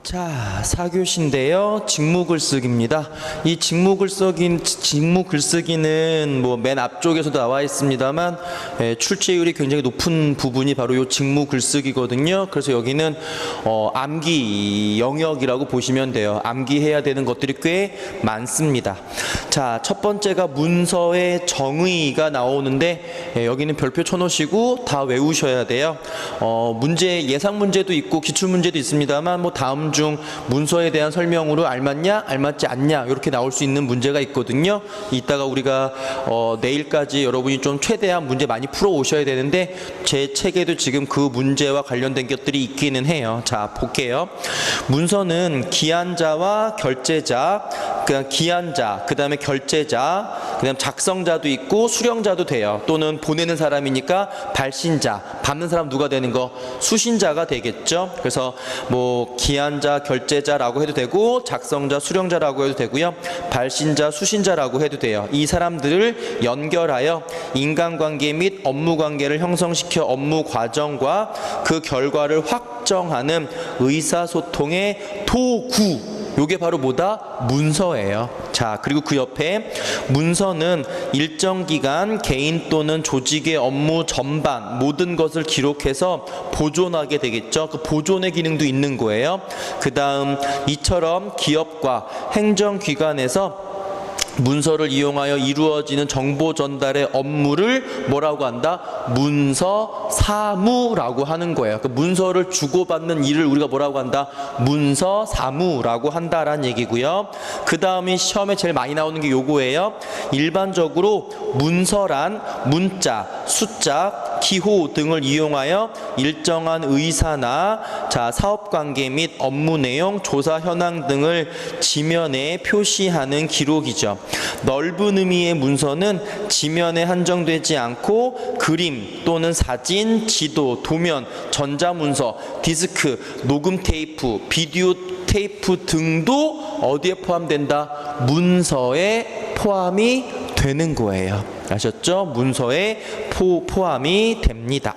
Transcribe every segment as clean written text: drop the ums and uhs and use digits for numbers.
자, 4교시인데요. 직무글쓰기입니다. 이 직무글쓰기는 뭐 맨 앞쪽에서도 나와 있습니다만 출제율이 굉장히 높은 부분이 바로 이 직무글쓰기거든요. 그래서 여기는 암기 영역이라고 보시면 돼요. 암기해야 되는 것들이 꽤 많습니다. 자, 첫 번째가 문서의 정의가 나오는데 여기는 별표 쳐놓으시고 다 외우셔야 돼요. 예상 문제도 있고 기출 문제도 있습니다만 뭐 다음 중 문서에 대한 설명으로 알맞냐 알맞지 않냐 이렇게 나올 수 있는 문제가 있거든요. 이따가 우리가 내일까지 여러분이 좀 최대한 문제 많이 풀어 오셔야 되는데 제 책에도 지금 그 문제와 관련된 것들이 있기는 해요. 자, 볼게요. 문서는 기한자와 결제자, 그다음 기한자, 그다음에 결제자, 그다음 작성자도 있고 수령자도 돼요. 또는 보내는 사람이니까 발신자, 받는 사람 누가 되는 거? 수신자가 되겠죠. 그래서 뭐 기한자, 결제자라고 해도 되고 작성자, 수령자라고 해도 되고요. 발신자, 수신자라고 해도 돼요. 이 사람들을 연결하여 인간관계 및 업무관계를 형성시켜 업무 과정과 그 결과를 확정하는 의사소통의 도구, 요게 바로 뭐다? 문서예요. 자, 그리고 그 옆에 문서는 일정 기간 개인 또는 조직의 업무 전반 모든 것을 기록해서 보존하게 되겠죠. 그 보존의 기능도 있는 거예요. 그 다음 이처럼 기업과 행정기관에서 문서를 이용하여 이루어지는 정보 전달의 업무를 뭐라고 한다? 문서 사무라고 하는 거예요. 그 문서를 주고받는 일을 우리가 뭐라고 한다? 문서 사무라고 한다라는 얘기고요. 그 다음에 시험에 제일 많이 나오는 게 요거예요. 일반적으로 문서란 문자, 숫자, 기호 등을 이용하여 일정한 의사나 사업관계 및 업무 내용, 조사 현황 등을 지면에 표시하는 기록이죠. 넓은 의미의 문서는 지면에 한정되지 않고 그림 또는 사진, 지도, 도면, 전자문서, 디스크, 녹음 테이프, 비디오 테이프 등도 어디에 포함된다? 문서에 포함이 되는 거예요. 아셨죠? 문서에 포함이 됩니다.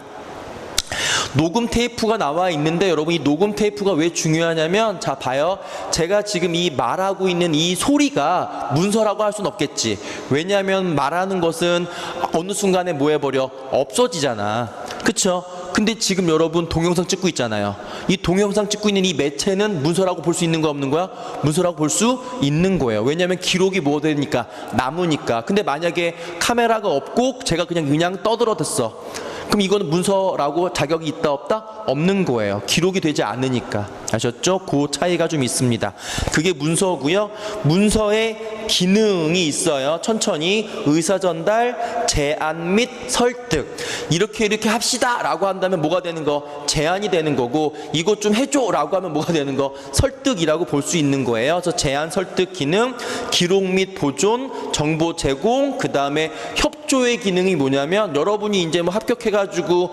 녹음 테이프가 나와 있는데 여러분, 이 녹음 테이프가 왜 중요하냐면, 자 봐요. 제가 지금 이 말하고 있는 이 소리가 문서라고 할 수는 없겠지. 왜냐하면 말하는 것은 어느 순간에 뭐 해버려? 없어지잖아. 그쵸? 근데 지금 여러분 동영상 찍고 있잖아요. 이 동영상 찍고 있는 이 매체는 문서라고 볼 수 있는 거 없는 거야? 문서라고 볼 수 있는 거예요. 왜냐하면 기록이 뭐 되니까? 남으니까. 근데 만약에 카메라가 없고 제가 그냥 떠들어댔어. 그럼 이거는 문서라고 자격이 있다 없다? 없는 거예요. 기록이 되지 않으니까. 아셨죠? 그 차이가 좀 있습니다. 그게 문서고요. 문서에 기능이 있어요. 천천히 의사전달, 제안 및 설득. 이렇게 합시다 라고 한다면 뭐가 되는 거? 제안이 되는 거고, 이것 좀 해줘 라고 하면 뭐가 되는 거? 설득이라고 볼 수 있는 거예요. 그래서 제안, 설득 기능, 기록 및 보존, 정보 제공, 그 다음에 협조의 기능이 뭐냐면, 여러분이 이제 뭐 합격해가지고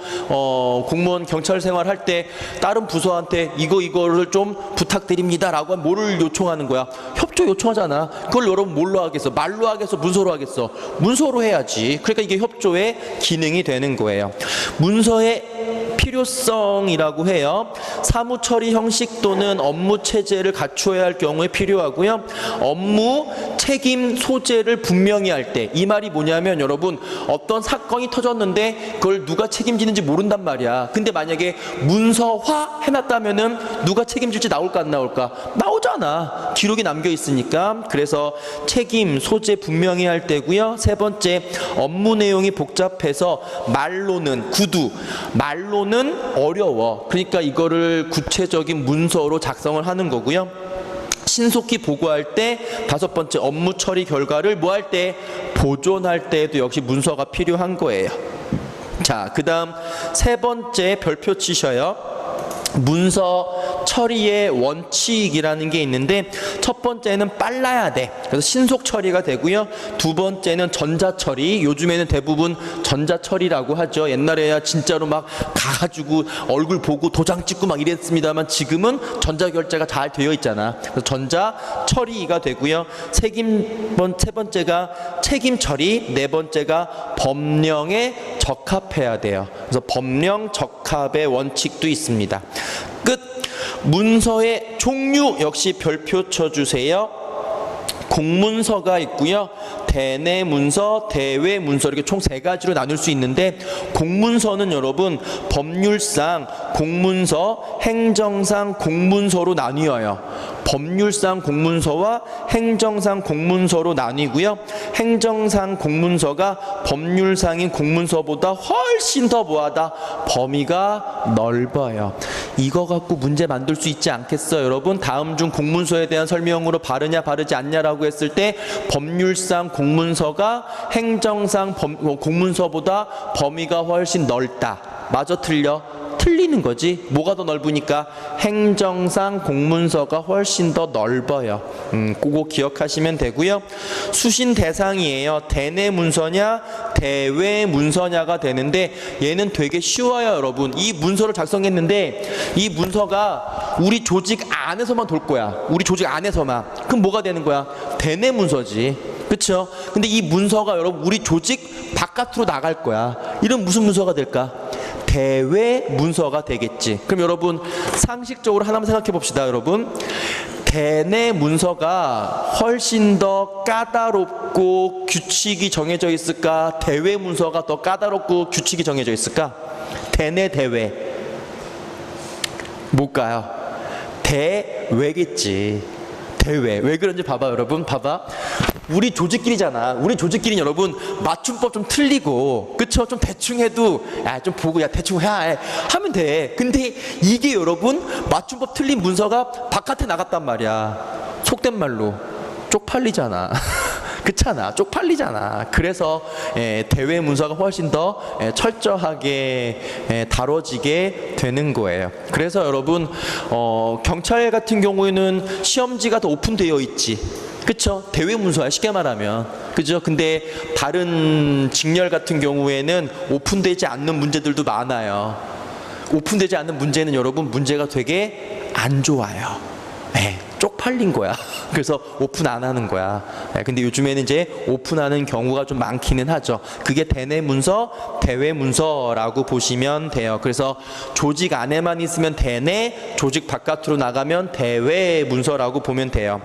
공무원 경찰 생활할 때 다른 부서한테 이거를 좀 부탁드립니다 라고 하면 뭐를 요청하는 거야? 협조 요청하잖아. 그걸 여러분 뭘로 하겠어? 말로 하겠어? 문서로 하겠어? 문서로 해야지. 그러니까 이게 협조의 기능이 되는 거예요. 문서의 필요성이라고 해요. 사무 처리 형식 또는 업무 체제를 갖추어야 할 경우에 필요하고요. 업무 책임 소재를 분명히 할 때, 이 말이 뭐냐면 여러분, 어떤 사건이 터졌는데 그걸 누가 책임지는지 모른단 말이야. 근데 만약에 문서화 해놨다면은 누가 책임질지 나올까 안 나올까? 나오잖아. 기록이 남겨 있으니까. 그래서 책임 소재 분명히 할 때고요. 세 번째, 업무 내용이 복잡해서 말로는 구두, 말로는 어려워. 그러니까 이거를 구체적인 문서로 작성을 하는 거고요. 신속히 보고할 때, 다섯 번째, 업무 처리 결과를 뭐 할 때? 보존할 때에도 역시 문서가 필요한 거예요. 자, 그 다음 세 번째 별표 치셔요. 문서 처리의 원칙이라는 게 있는데, 첫 번째는 빨라야 돼. 그래서 신속 처리가 되고요. 두 번째는 전자 처리. 요즘에는 대부분 전자 처리라고 하죠. 옛날에야 진짜로 막 가가지고 얼굴 보고 도장 찍고 막 이랬습니다만, 지금은 전자 결제가 잘 되어 있잖아. 그래서 전자 처리가 되고요. 세 번째가 책임 처리. 네 번째가 법령에 적합해야 돼요. 그래서 법령 적합의 원칙도 있습니다. 끝. 문서의 종류 역시 별표 쳐주세요. 공문서가 있고요. 대내문서, 대외문서 이렇게 총 세 가지로 나눌 수 있는데 공문서는 여러분 법률상 공문서, 행정상 공문서로 나뉘어요. 법률상 공문서와 행정상 공문서로 나뉘고요. 행정상 공문서가 법률상인 공문서보다 훨씬 더 뭐하다? 범위가 넓어요. 이거 갖고 문제 만들 수 있지 않겠어요, 여러분? 다음 중 공문서에 대한 설명으로 바르냐 바르지 않냐라고 했을 때 법률상 공문서가 행정상 공문서보다 범위가 훨씬 넓다. 맞아, 틀려? 틀리는 거지. 뭐가 더 넓으니까 행정상 공문서가 훨씬 더 넓어요. 그거 기억하시면 되고요. 수신 대상이에요. 대내문서냐 대외문서냐가 되는데 얘는 되게 쉬워요, 여러분. 이 문서를 작성했는데 이 문서가 우리 조직 안에서만 돌 거야. 우리 조직 안에서만. 그럼 뭐가 되는 거야? 대내문서지. 그렇죠? 근데 이 문서가 여러분 우리 조직 바깥으로 나갈 거야. 이런 무슨 문서가 될까? 대외 문서가 되겠지. 그럼 여러분 상식적으로 하나만 생각해 봅시다. 여러분, 대내 문서가 훨씬 더 까다롭고 규칙이 정해져 있을까? 대외 문서가 더 까다롭고 규칙이 정해져 있을까? 대내 대외 뭘까요? 대외겠지. 대외. 왜 그런지 봐봐, 여러분. 봐봐. 우리 조직끼리잖아. 우리 조직끼리는 여러분 맞춤법 좀 틀리고, 그쵸? 좀 대충 해도 야 좀 보고 야 대충 해 하면 돼. 근데 이게 여러분 맞춤법 틀린 문서가 바깥에 나갔단 말이야. 속된 말로 쪽팔리잖아. 그렇잖아. 쪽팔리잖아. 그래서 대외 문서가 훨씬 더 철저하게 다뤄지게 되는 거예요. 그래서 여러분 경찰 같은 경우에는 시험지가 더 오픈되어 있지. 그쵸? 대외 문서야, 쉽게 말하면. 그죠? 근데 다른 직렬 같은 경우에는 오픈되지 않는 문제들도 많아요. 오픈되지 않는 문제는 여러분 문제가 되게 안 좋아요. 쪽팔린 거야. 그래서 오픈 안 하는 거야. 근데 요즘에는 이제 오픈하는 경우가 좀 많기는 하죠. 그게 대내 문서, 대외 문서라고 보시면 돼요. 그래서 조직 안에만 있으면 대내, 조직 바깥으로 나가면 대외 문서라고 보면 돼요.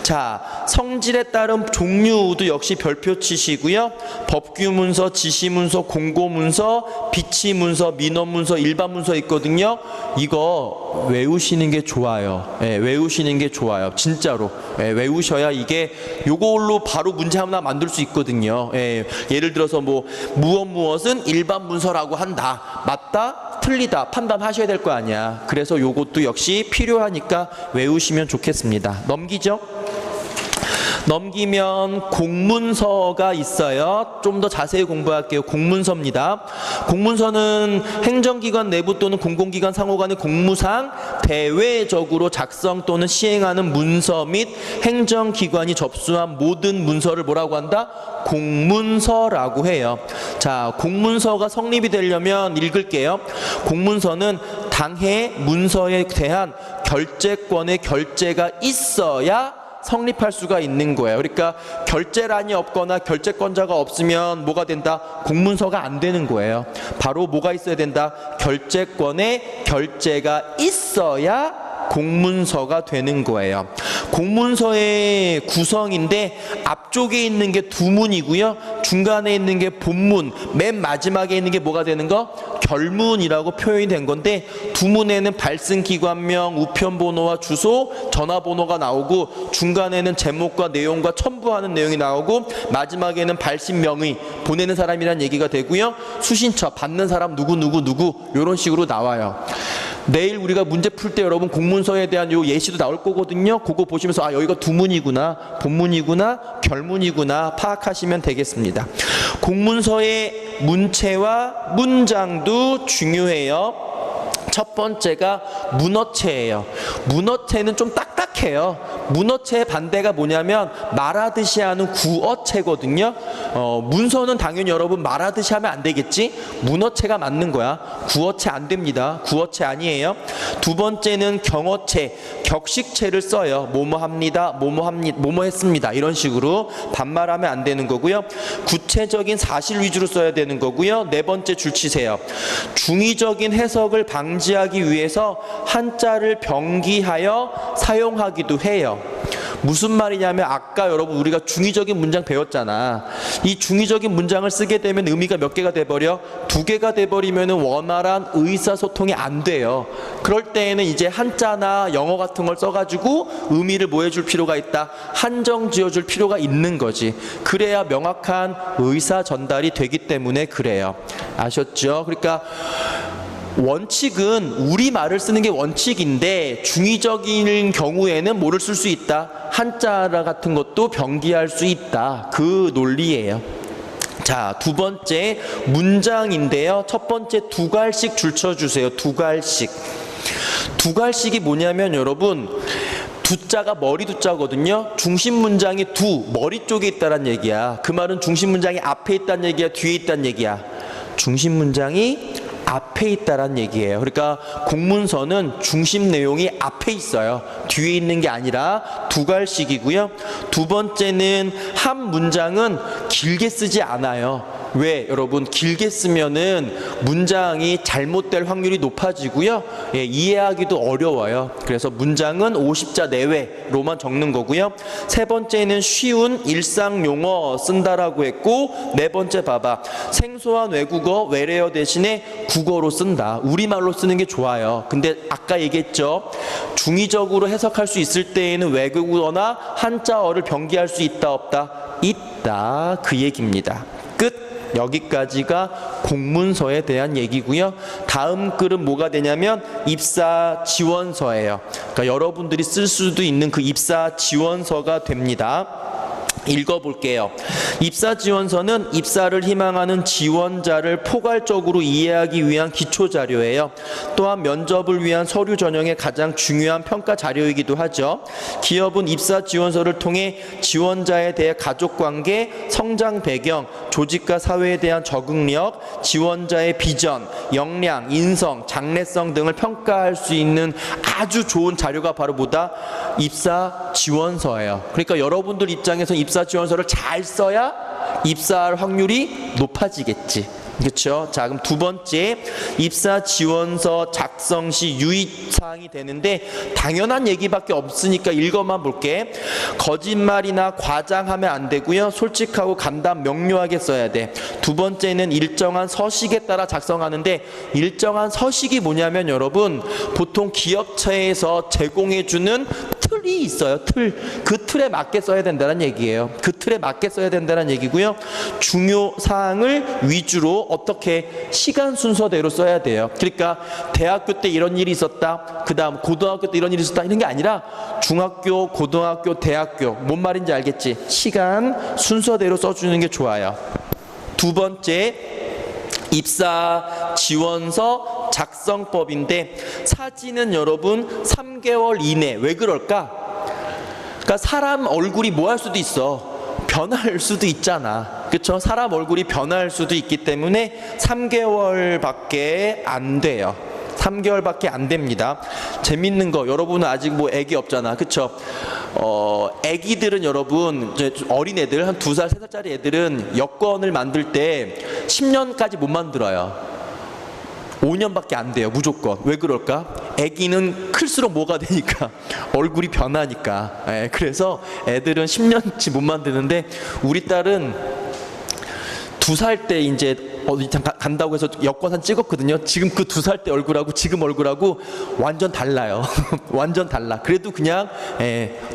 자, 성질에 따른 종류도 역시 별표 치시고요. 법규 문서, 지시 문서, 공고 문서, 비치 문서, 민원 문서, 일반 문서 있거든요. 이거 외우시는 게 좋아요. 외우시는 게 좋아요. 진짜로. 외우셔야 이게 요걸로 바로 문제 하나 만들 수 있거든요. 예를 들어서 뭐 무엇은 일반 문서라고 한다. 맞다? 틀리다. 판단하셔야 될 거 아니야. 그래서 요것도 역시 필요하니까 외우시면 좋겠습니다. 넘기죠? 넘기면 공문서가 있어요. 좀 더 자세히 공부할게요. 공문서입니다. 공문서는 행정기관 내부 또는 공공기관 상호 간의 공무상 대외적으로 작성 또는 시행하는 문서 및 행정기관이 접수한 모든 문서를 뭐라고 한다? 공문서라고 해요. 자, 공문서가 성립이 되려면 읽을게요. 공문서는 당해 문서에 대한 결재권의 결재가 있어야 성립할 수가 있는 거예요. 그러니까 결재란이 없거나 결재권자가 없으면 뭐가 된다? 공문서가 안 되는 거예요. 바로 뭐가 있어야 된다? 결재권의 결재가 있어야 공문서가 되는 거예요. 공문서의 구성인데 앞쪽에 있는 게 두문이고요. 중간에 있는 게 본문, 맨 마지막에 있는 게 뭐가 되는 거? 결문이라고 표현이 된 건데 두문에는 발승기관명, 우편번호와 주소, 전화번호가 나오고 중간에는 제목과 내용과 첨부하는 내용이 나오고 마지막에는 발신명의, 보내는 사람이란 얘기가 되고요. 수신처, 받는 사람 누구 이런 식으로 나와요. 내일 우리가 문제 풀 때 여러분 공문서에 대한 요 예시도 나올 거거든요. 그거 보시면서 아 여기가 두문이구나, 본문이구나, 결문이구나 파악하시면 되겠습니다. 공문서의 문체와 문장도 중요해요. 첫 번째가 문어체예요. 문어체는 좀 딱딱해요. 문어체의 반대가 뭐냐면 말하듯이 하는 구어체거든요. 문서는 당연히 여러분 말하듯이 하면 안 되겠지? 문어체가 맞는 거야. 구어체 안 됩니다. 구어체 아니에요. 두 번째는 경어체, 격식체를 써요. 뭐뭐 합니다, 뭐뭐 했습니다. 이런 식으로 반말하면 안 되는 거고요. 구체적인 사실 위주로 써야 되는 거고요. 네 번째 줄치세요. 중의적인 해석을 방지하기 위해서 한자를 병기하여 사용하기도 해요. 무슨 말이냐면 아까 여러분 우리가 중의적인 문장 배웠잖아. 이 중의적인 문장을 쓰게 되면 의미가 몇 개가 돼버려? 두 개가 돼버리면 원활한 의사소통이 안 돼요. 그럴 때에는 이제 한자나 영어 같은 걸 써가지고 의미를 뭐 해줄 필요가 있다? 한정 지어줄 필요가 있는 거지. 그래야 명확한 의사 전달이 되기 때문에 그래요. 아셨죠? 그러니까 원칙은 우리말을 쓰는 게 원칙인데 중의적인 경우에는 뭐를 쓸 수 있다? 한자라 같은 것도 병기할 수 있다. 그 논리예요. 자, 두 번째 문장인데요. 첫 번째 두 갈씩 줄쳐주세요. 두 갈씩. 두 갈씩이 뭐냐면 여러분 두자가 머리 두자거든요. 중심 문장이 두, 머리 쪽에 있다는 얘기야. 그 말은 중심 문장이 앞에 있다는 얘기야, 뒤에 있다는 얘기야. 중심 문장이 앞에 있다란 얘기예요. 그러니까 공문서는 중심 내용이 앞에 있어요. 뒤에 있는 게 아니라 두 갈씩이고요. 두 번째는 한 문장은 길게 쓰지 않아요. 왜? 여러분 길게 쓰면은 문장이 잘못될 확률이 높아지고요. 예, 이해하기도 어려워요. 그래서 문장은 50자 내외로만 적는 거고요. 세 번째는 쉬운 일상 용어 쓴다라고 했고, 네 번째 봐봐. 생소한 외국어 외래어 대신에 국어로 쓴다. 우리말로 쓰는 게 좋아요. 근데 아까 얘기했죠. 중의적으로 해석할 수 있을 때에는 외국어나 한자어를 병기할 수 있다 없다? 있다. 그 얘기입니다. 끝. 여기까지가 공문서에 대한 얘기고요. 다음 글은 뭐가 되냐면 입사 지원서예요. 그러니까 여러분들이 쓸 수도 있는 그 입사 지원서가 됩니다. 읽어볼게요. 입사지원서는 입사를 희망하는 지원자를 포괄적으로 이해하기 위한 기초자료예요. 또한 면접을 위한 서류 전형의 가장 중요한 평가 자료이기도 하죠. 기업은 입사지원서를 통해 지원자에 대해 가족관계, 성장 배경, 조직과 사회에 대한 적응력, 지원자의 비전, 역량, 인성, 장래성 등을 평가할 수 있는 아주 좋은 자료가 바로 뭐다? 입사지원서예요. 그러니까 여러분들 입장에서 입사지원서를 잘 써야 입사할 확률이 높아지겠지. 그렇죠? 자, 그럼 두 번째 입사지원서 작성 시 유의사항이 되는데 당연한 얘기밖에 없으니까 읽어만 볼게. 거짓말이나 과장하면 안 되고요. 솔직하고 간단 명료하게 써야 돼. 두 번째는 일정한 서식에 따라 작성하는데 일정한 서식이 뭐냐면 여러분 보통 기업체에서 제공해주는 틀이 있어요. 틀. 그 틀에 맞게 써야 된다는 얘기예요. 그 틀에 맞게 써야 된다는 얘기고요. 중요 사항을 위주로 어떻게 시간 순서대로 써야 돼요. 그러니까 대학교 때 이런 일이 있었다. 그 다음 고등학교 때 이런 일이 있었다. 이런 게 아니라 중학교, 고등학교, 대학교. 뭔 말인지 알겠지? 시간 순서대로 써주는 게 좋아요. 두 번째 입사 지원서 작성법인데 사진은 여러분 3개월 이내. 왜 그럴까? 그러니까 사람 얼굴이 뭐 할 수도 있어. 변할 수도 있잖아. 그렇죠? 사람 얼굴이 변할 수도 있기 때문에 3개월밖에 안 돼요. 3개월밖에 안 됩니다. 재밌는 거 여러분은 아직 뭐 애기 없잖아. 그쵸? 애기들은 여러분 이제 어린애들 한 2살 3살짜리 애들은 여권을 만들 때 10년까지 못 만들어요. 5년밖에 안 돼요. 무조건. 왜 그럴까? 애기는 클수록 뭐가 되니까 얼굴이 변하니까. 예, 그래서 애들은 10년치 못 만드는데 우리 딸은 2살 때 이제 어디 간다고 해서 여권산 찍었거든요. 지금 그 2살 때 얼굴하고 지금 얼굴하고 완전 달라요. 완전 달라. 그래도 그냥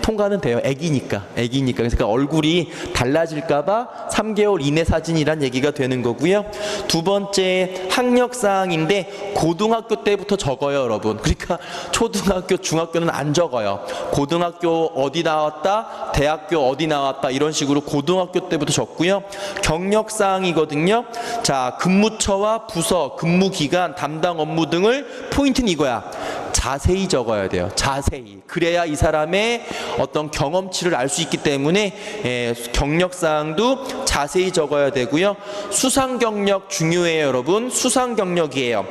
통과는 돼요. 애기니까. 그러니까 얼굴이 달라질까봐 3개월 이내 사진이란 얘기가 되는 거고요. 두 번째 학력사항인데 고등학교 때부터 적어요, 여러분. 그러니까 초등학교, 중학교는 안 적어요. 고등학교 어디 나왔다, 대학교 어디 나왔다 이런 식으로 고등학교 때부터 적고요. 경력사항이거든요. 자, 자, 근무처와 부서, 근무기간, 담당 업무 등을 포인트는 이거야. 자세히 적어야 돼요. 자세히. 그래야 이 사람의 어떤 경험치를 알 수 있기 때문에 경력사항도 자세히 적어야 되고요. 수상 경력 중요해요, 여러분. 수상 경력이에요.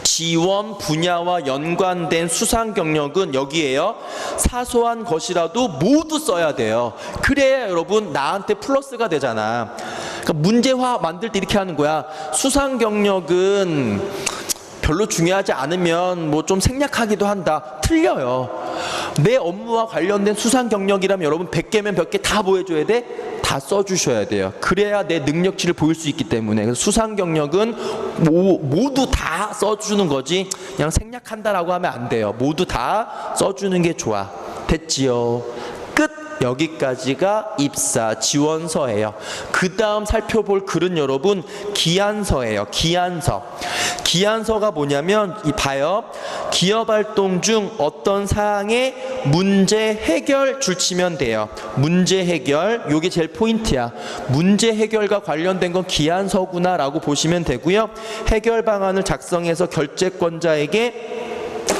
지원 분야와 연관된 수상 경력은 여기에요. 사소한 것이라도 모두 써야 돼요. 그래야 여러분 나한테 플러스가 되잖아. 그러니까 문제화 만들 때 이렇게 하는 거야. 수상 경력은 별로 중요하지 않으면 뭐 좀 생략하기도 한다. 틀려요. 내 업무와 관련된 수상 경력이라면 여러분 100개면 100개 다 보여줘야 돼? 다 써주셔야 돼요. 그래야 내 능력치를 보일 수 있기 때문에. 그래서 수상 경력은 모두 다 써주는 거지 그냥 생략한다라고 하면 안 돼요. 모두 다 써주는 게 좋아. 됐지요? 끝! 여기까지가 입사 지원서예요. 그 다음 살펴볼 글은 여러분 기한서예요. 기한서. 기한서가 뭐냐면 봐요. 기업활동 중 어떤 사항의 문제 해결 줄 치면 돼요. 문제 해결. 요게 제일 포인트야. 문제 해결과 관련된 건 기한서구나 라고 보시면 되고요. 해결 방안을 작성해서 결재권자에게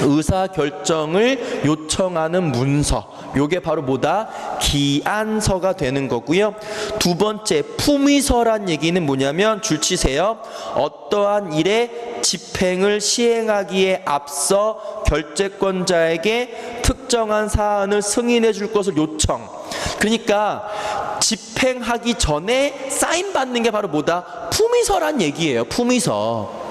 의사결정을 요청하는 문서. 요게 바로 뭐다? 기한서가 되는 거고요. 두 번째 품위서란 얘기는 뭐냐면 줄 치세요. 어떠한 일의 집행을 시행하기에 앞서 결재권자에게 특정한 사안을 승인해 줄 것을 요청. 그러니까 집행하기 전에 사인 받는 게 바로 뭐다? 품위서란 얘기예요. 품위서.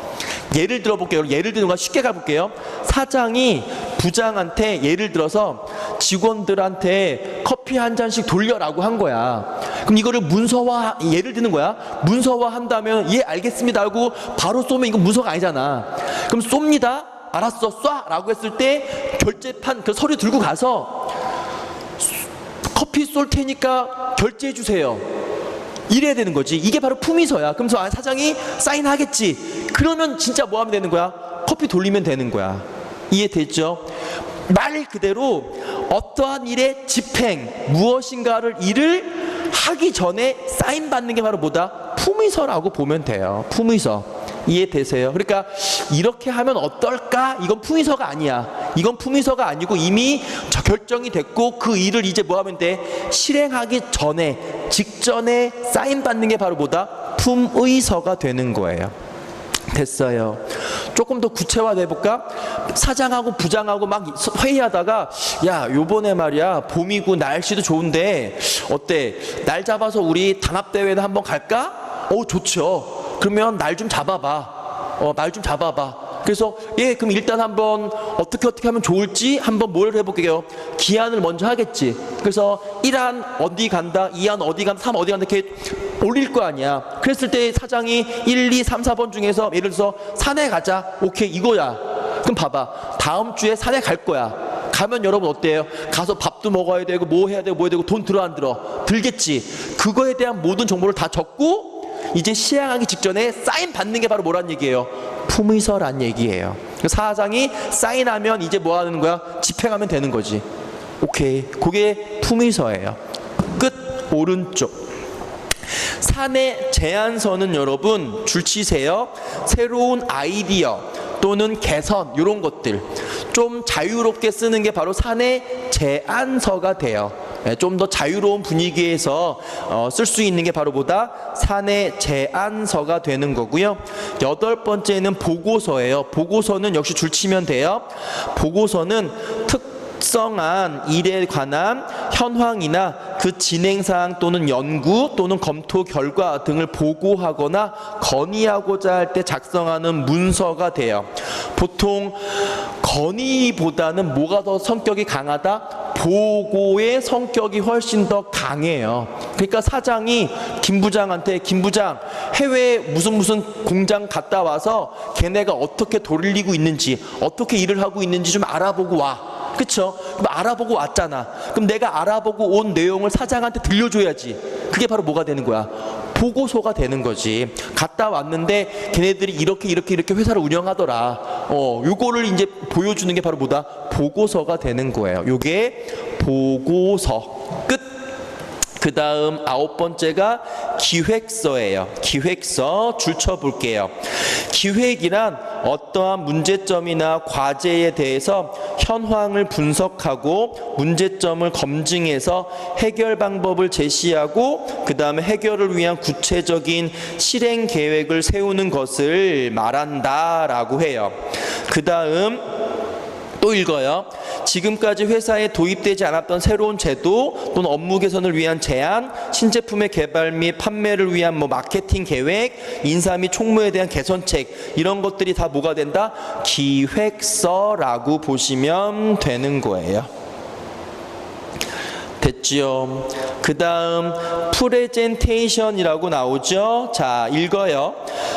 예를 들어 볼게요. 예를 들는 거 쉽게 가볼게요. 사장이 부장한테 예를 들어서 직원들한테 커피 한 잔씩 돌려라고 한 거야. 그럼 이거를 문서화, 예를 드는 거야. 문서화 한다면 예 알겠습니다 하고 바로 쏘면 이건 문서가 아니잖아. 그럼 쏩니다. 알았어 쏴 라고 했을 때 결제판 그 서류 들고 가서 커피 쏠 테니까 결제해 주세요. 이래야 되는 거지. 이게 바로 품위서야. 그러면서 사장이 사인하겠지. 그러면 진짜 뭐 하면 되는 거야? 커피 돌리면 되는 거야. 이해됐죠? 말 그대로 어떠한 일의 집행, 무엇인가를 일을 하기 전에 사인 받는 게 바로 뭐다? 품위서라고 보면 돼요. 품위서. 이해되세요? 그러니까 이렇게 하면 어떨까? 이건 품위서가 아니야. 이건 품위서가 아니고 이미 결정이 됐고 그 일을 이제 뭐 하면 돼? 실행하기 전에, 직전에 사인 받는 게 바로 뭐다? 품의서가 되는 거예요. 됐어요. 조금 더 구체화해 볼까? 사장하고 부장하고 막 회의하다가 야 요번에 말이야 봄이고 날씨도 좋은데 어때? 날 잡아서 우리 단합대회나 한번 갈까? 좋죠. 그러면 날 좀 잡아봐. 날 좀 잡아봐. 그래서 예 그럼 일단 한번 어떻게 하면 좋을지 한번 뭘 해볼게요. 기한을 먼저 하겠지. 그래서 1안 어디 간다, 2안 어디 간다, 3 어디 간다 이렇게 올릴 거 아니야. 그랬을 때 사장이 1, 2, 3, 4번 중에서 예를 들어서 산에 가자. 오케이 이거야. 그럼 봐봐. 다음 주에 산에 갈 거야. 가면 여러분 어때요? 가서 밥도 먹어야 되고 뭐 해야 되고 뭐 해야 되고 돈 들어 안 들어? 들겠지. 그거에 대한 모든 정보를 다 적고 이제 시행하기 직전에 사인 받는 게 바로 뭐란 얘기예요? 품의서란 얘기예요. 사장이 사인하면 이제 뭐 하는 거야? 집행하면 되는 거지. 오케이. 그게 품의서예요. 끝. 오른쪽. 사내 제안서는 여러분 줄 치세요. 새로운 아이디어 또는 개선 이런 것들 좀 자유롭게 쓰는 게 바로 사내 제안서가 돼요. 좀 더 자유로운 분위기에서 쓸 수 있는 게 바로 뭐다? 사내 제안서가 되는 거고요. 8번째는 보고서예요. 보고서는 역시 줄치면 돼요. 보고서는 특성한 일에 관한 현황이나 그 진행사항 또는 연구 또는 검토 결과 등을 보고하거나 건의하고자 할 때 작성하는 문서가 돼요. 보통 건의보다는 뭐가 더 성격이 강하다? 보고의 성격이 훨씬 더 강해요. 그러니까 사장이 김 부장한테 김 부장 해외에 무슨 공장 갔다 와서 걔네가 어떻게 돌리고 있는지 어떻게 일을 하고 있는지 좀 알아보고 와. 그쵸? 그럼 알아보고 왔잖아. 그럼 내가 알아보고 온 내용을 사장한테 들려줘야지. 그게 바로 뭐가 되는 거야? 보고서가 되는 거지. 갔다 왔는데 걔네들이 이렇게 회사를 운영하더라. 요거를 이제 보여주는 게 바로 뭐다? 보고서가 되는 거예요. 요게 보고서. 끝. 그 그 다음 9번째가 기획서예요. 기획서 줄쳐 볼게요. 기획이란 어떠한 문제점이나 과제에 대해서 현황을 분석하고 문제점을 검증해서 해결 방법을 제시하고 그 다음에 해결을 위한 구체적인 실행 계획을 세우는 것을 말한다라고 해요. 그 다음 또 읽어요. 지금까지 회사에 도입되지 않았던 새로운 제도 또는 업무 개선을 위한 제안, 신제품의 개발 및 판매를 위한 마케팅 계획, 인사 및 총무에 대한 개선책, 이런 것들이 다 뭐가 된다? 기획서라고 보시면 되는 거예요. 됐지요? 그 다음 프레젠테이션이라고 나오죠. 자, 읽어요.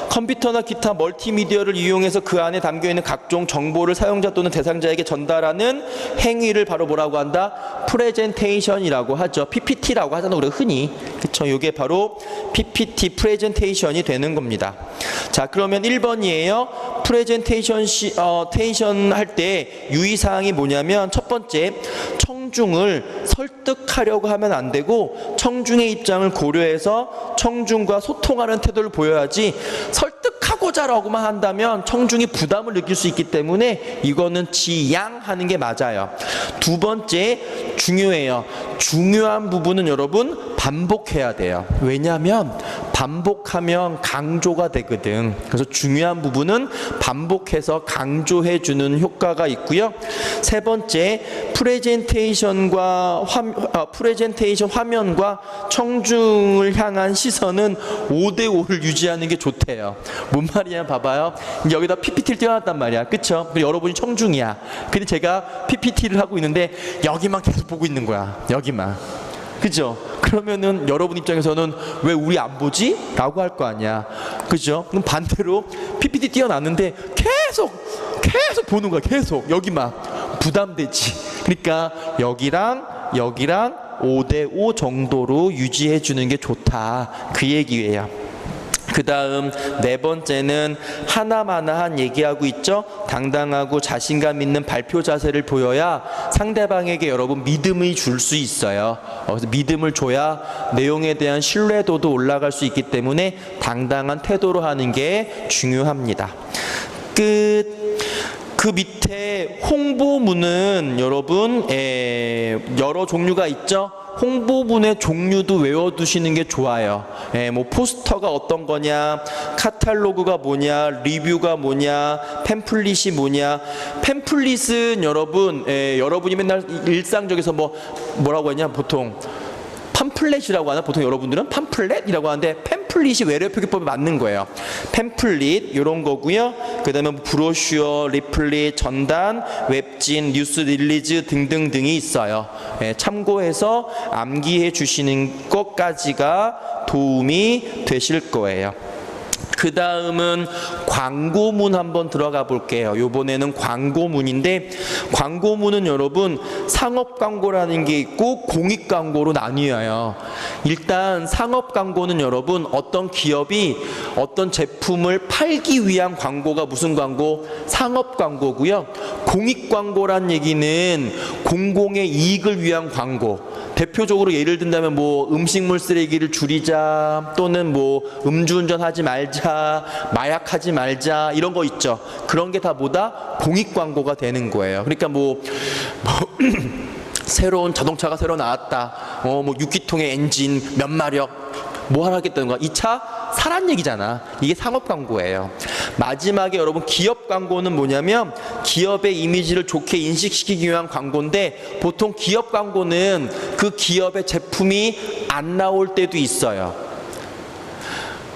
컴퓨터나 기타 멀티미디어를 이용해서 그 안에 담겨있는 각종 정보를 사용자 또는 대상자에게 전달하는 행위를 바로 뭐라고 한다? 프레젠테이션이라고 하죠. PPT라고 하잖아요, 우리가 흔히. 그쵸? 이게 바로 PPT, 프레젠테이션이 되는 겁니다. 자, 그러면 1번이에요. 프레젠테이션 할 때 유의사항이 뭐냐면, 첫 번째, 청중을 설득하려고 하면 안 되고 청중의 입장을 고려해서 청중과 소통하는 태도를 보여야지, 설득하고자라고만 한다면 청중이 부담을 느낄 수 있기 때문에 이거는 지양하는 게 맞아요. 두 번째, 중요해요. 중요한 부분은 여러분 반복해야 돼요. 왜냐하면 반복하면 강조가 되거든. 그래서 중요한 부분은 반복해서 강조해 주는 효과가 있고요. 세 번째, 프레젠테이션 화면과 청중을 향한 시선은 5대5를 유지하는 게 좋대요. 뭔 말이냐 봐봐요. 여기다 PPT를 띄워놨단 말이야. 그쵸? 여러분이 청중이야. 근데 제가 PPT를 하고 있는데 여기만 계속 보고 있는 거야. 여기만. 그죠? 그러면은 여러분 입장에서는 왜 우리 안 보지? 라고 할 거 아니야. 그죠? 그럼 반대로 PPT 띄워놨는데 계속 보는 거야. 계속 여기만. 부담되지. 그러니까 여기랑 5대5 정도로 유지해 주는 게 좋다, 그 얘기예요. 그 다음 네 번째는 하나마나한 얘기하고 있죠. 당당하고 자신감 있는 발표 자세를 보여야 상대방에게 여러분 믿음을 줄 수 있어요. 그래서 믿음을 줘야 내용에 대한 신뢰도도 올라갈 수 있기 때문에 당당한 태도로 하는 게 중요합니다. 그 밑에 홍보문은 여러분 여러 종류가 있죠. 홍보문의 종류도 외워두시는 게 좋아요. 포스터가 어떤 거냐, 카탈로그가 뭐냐, 리뷰가 뭐냐, 팸플릿이 뭐냐. 팸플릿은 여러분이 맨날 일상적에서 뭐라고 하냐, 보통 팜플렛이라고 하나? 보통 여러분들은 팜플렛이라고 하는데 팸플릿이 외래 표기법에 맞는 거예요. 팸플릿 이런 거고요. 그 다음에 브로슈어, 리플릿, 전단, 웹진, 뉴스 릴리즈 등등등이 있어요. 참고해서 암기해 주시는 것까지가 도움이 되실 거예요. 그 다음은 광고문 한번 들어가 볼게요. 요번에는 광고문인데, 광고문은 여러분 상업 광고라는 게 있고 공익 광고로 나뉘어요. 일단 상업 광고는 여러분 어떤 기업이 어떤 제품을 팔기 위한 광고가 무슨 광고? 상업 광고고요. 공익 광고란 얘기는 공공의 이익을 위한 광고. 대표적으로 예를 든다면 음식물 쓰레기를 줄이자, 또는 음주운전 하지 말자, 마약하지 말자, 이런 거 있죠. 그런 게 다 뭐다? 공익 광고가 되는 거예요. 그러니까 새로운 자동차가 새로 나왔다. 6기통의 엔진 몇 마력 하나 하겠다는 거야. 이 차 사란 얘기잖아. 이게 상업 광고예요. 마지막에 여러분 기업 광고는 뭐냐면 기업의 이미지를 좋게 인식시키기 위한 광고인데, 보통 기업 광고는 그 기업의 제품이 안 나올 때도 있어요.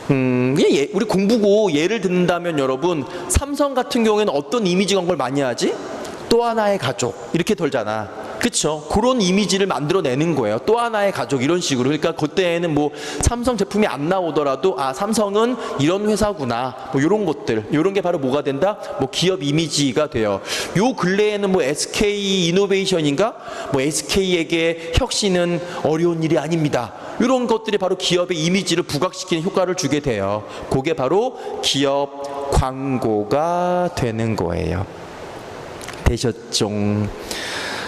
우리 공부고 예를 든다면 여러분 삼성 같은 경우에는 어떤 이미지 광고를 많이 하지? 또 하나의 가족 이렇게 돌잖아. 그쵸? 그런 이미지를 만들어내는 거예요. 또 하나의 가족 이런 식으로. 그러니까 그때는 삼성 제품이 안 나오더라도 삼성은 이런 회사구나, 이런 것들, 이런 게 바로 뭐가 된다? 기업 이미지가 돼요. 요 근래에는 SK 이노베이션인가? SK에게 혁신은 어려운 일이 아닙니다. 이런 것들이 바로 기업의 이미지를 부각시키는 효과를 주게 돼요. 그게 바로 기업 광고가 되는 거예요. 되셨죠?